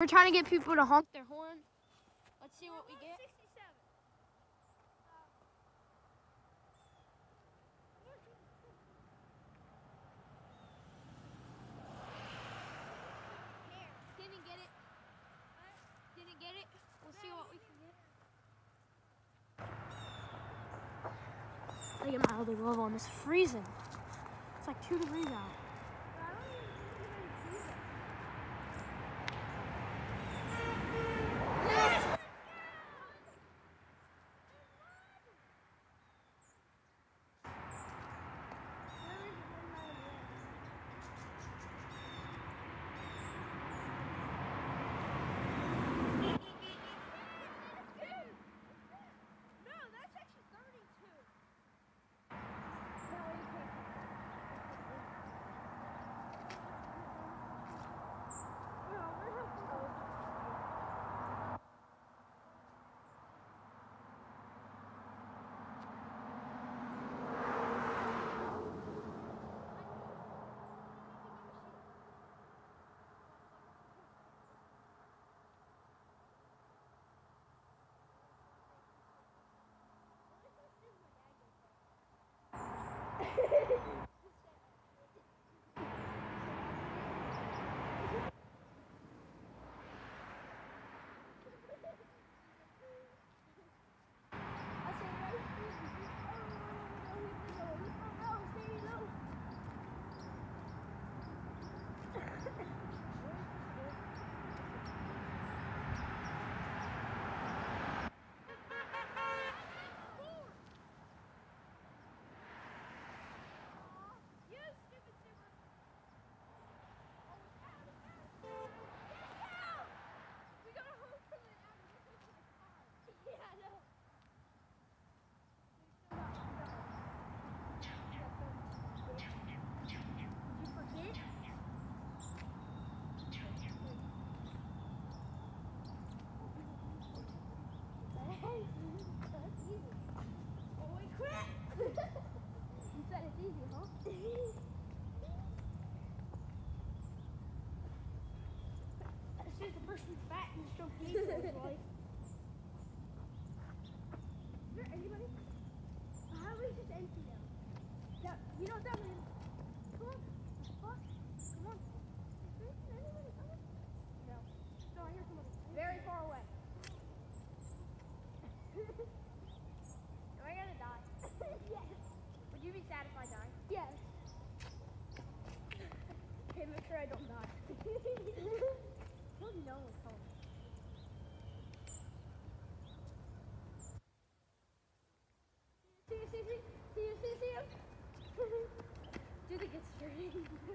We're trying to get people to honk their horn. Let's see what we get. 67. Didn't get it. Didn't get it. We'll see what we can get. I get my other glove on. It's freezing. It's like 2 degrees out. You said it's easy, huh? It's just the person's fat and so painful. Like. Is there anybody? How do we just empty them? Yeah, you know what that means? Come on. Fuck. Come on. Is there anybody coming? No. No, I hear somebody. Very far away. Am I gonna die? Yes. Would you be sad if I died? Yes. Okay, make sure I don't die. Oh no, it's home. See him. Do they get scared?